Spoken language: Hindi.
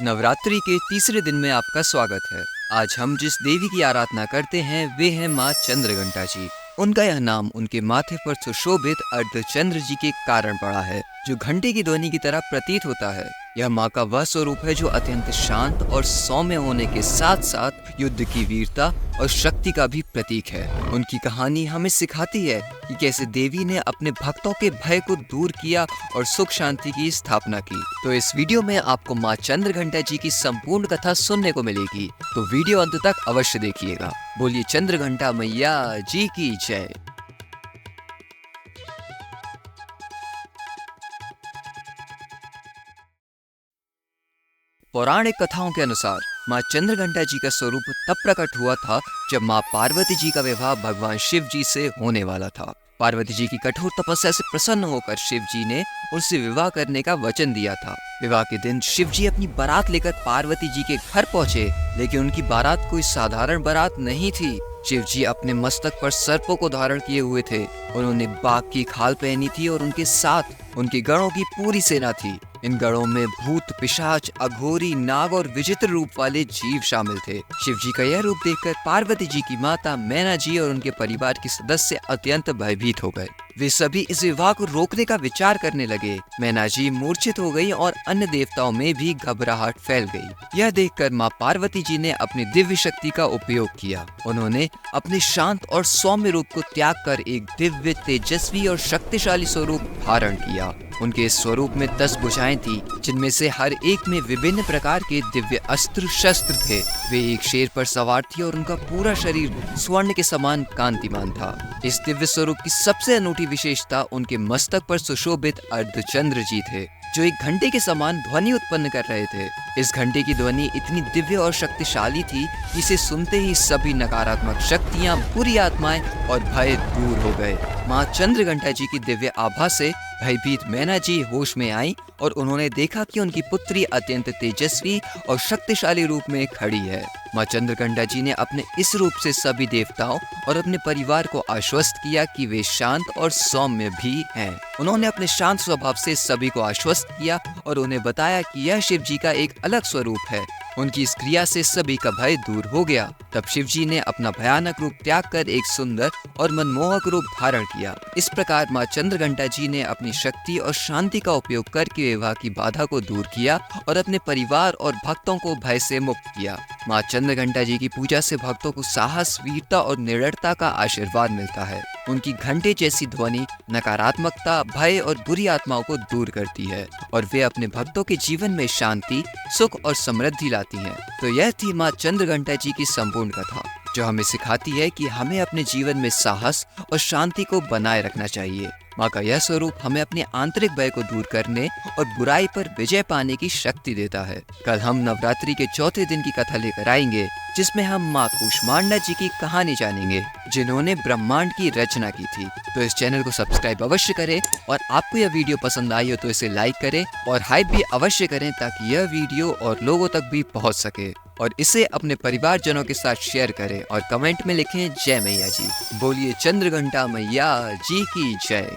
नवरात्रि के तीसरे दिन में आपका स्वागत है। आज हम जिस देवी की आराधना करते हैं वे हैं माँ चंद्रघंटा जी। उनका यह नाम उनके माथे पर सुशोभित अर्धचंद्र जी के कारण पड़ा है, जो घंटे की ध्वनि की तरह प्रतीत होता है। यह माँ का वह स्वरूप है जो अत्यंत शांत और सौम्य होने के साथ साथ युद्ध की वीरता और शक्ति का भी प्रतीक है। उनकी कहानी हमें सिखाती है कि कैसे देवी ने अपने भक्तों के भय को दूर किया और सुख शांति की स्थापना की। तो इस वीडियो में आपको माँ चंद्रघंटा जी की संपूर्ण कथा सुनने को मिलेगी, तो वीडियो अंत तक अवश्य देखिएगा। बोलिए चंद्रघंटा मैया जी की जय। पौराणिक कथाओं के अनुसार माँ चंद्रघंटा जी का स्वरूप तब प्रकट हुआ था जब माँ पार्वती जी का विवाह भगवान शिव जी से होने वाला था। पार्वती जी की कठोर तपस्या से प्रसन्न होकर शिव जी ने उनसे विवाह करने का वचन दिया था। विवाह के दिन शिव जी अपनी बारात लेकर पार्वती जी के घर पहुंचे, लेकिन उनकी बारात कोई साधारण बारात नहीं थी। शिव जी अपने मस्तक पर सर्पों को धारण किए हुए थे। उन्होंने बाघ की खाल पहनी थी और उनके साथ उनके गणों की पूरी सेना थी। इन गणों में भूत, पिशाच, अघोरी, नाग और विचित्र रूप वाले जीव शामिल थे। शिव जी का यह रूप देखकर पार्वती जी की माता मैना जी और उनके परिवार के सदस्य अत्यंत भयभीत हो गए। वे सभी इस विवाह को रोकने का विचार करने लगे। मैना जी मूर्छित हो गई और अन्य देवताओं में भी घबराहट फैल गई। यह देखकर माँ पार्वती जी ने अपनी दिव्य शक्ति का उपयोग किया। उन्होंने अपने शांत और सौम्य रूप को त्याग कर एक दिव्य, तेजस्वी और शक्तिशाली स्वरूप धारण किया। उनके इस स्वरूप में 10 भुजाएं थी, जिनमें से हर एक में विभिन्न प्रकार के दिव्य अस्त्र शस्त्र थे। वे एक शेर पर सवार थी और उनका पूरा शरीर स्वर्ण के समान कांतिमान था। इस दिव्य स्वरूप की सबसे अनूठी विशेषता उनके मस्तक पर सुशोभित अर्धचंद्र जी थे, जो एक घंटे के समान ध्वनि उत्पन्न कर रहे थे। इस घंटे की ध्वनि इतनी दिव्य और शक्तिशाली थी कि इसे सुनते ही सभी नकारात्मक शक्तियां, बुरी आत्माएं और भय दूर हो गए। माँ चंद्रघंटा जी की दिव्य आभा से भयभीत मैना जी होश में आई और उन्होंने देखा कि उनकी पुत्री अत्यंत तेजस्वी और शक्तिशाली रूप में खड़ी है। माँ चंद्रघंटा जी ने अपने इस रूप से सभी देवताओं और अपने परिवार को आश्वस्त किया कि वे शांत और सौम्य भी हैं। उन्होंने अपने शांत स्वभाव से सभी को आश्वस्त किया और उन्हें बताया कि यह शिव जी का एक अलग स्वरूप है। उनकी इस क्रिया से सभी का भय दूर हो गया। तब शिव जी ने अपना भयानक रूप त्याग कर एक सुंदर और मनमोहक रूप धारण किया। इस प्रकार माँ चंद्रघंटा जी ने अपनी शक्ति और शांति का उपयोग करके विवाह की बाधा को दूर किया और अपने परिवार और भक्तों को भय से मुक्त किया। माँ चंद्रघंटा जी की पूजा से भक्तों को साहस, वीरता और निडरता का आशीर्वाद मिलता है। उनकी घंटे जैसी ध्वनि नकारात्मकता, भय और बुरी आत्माओं को दूर करती है और वे अपने भक्तों के जीवन में शांति, सुख और समृद्धि लाती हैं। तो यह थी माँ चंद्रघंटा जी की संपूर्ण कथा, जो हमें सिखाती है कि हमें अपने जीवन में साहस और शांति को बनाए रखना चाहिए। माँ का यह स्वरूप हमें अपने आंतरिक भय को दूर करने और बुराई पर विजय पाने की शक्ति देता है। कल हम नवरात्रि के चौथे दिन की कथा लेकर आएंगे, जिसमें हम माँ कूष्मांडा जी की कहानी जानेंगे, जिन्होंने ब्रह्मांड की रचना की थी। तो इस चैनल को सब्सक्राइब अवश्य करें और आपको यह वीडियो पसंद आई हो तो इसे लाइक करें और हाइप भी अवश्य करें, ताकि यह वीडियो और लोगों तक भी पहुँच सके। और इसे अपने परिवारजनों के साथ शेयर करें और कमेंट में लिखें जय मैया जी। बोलिए चंद्रघंटा मैया जी की जय।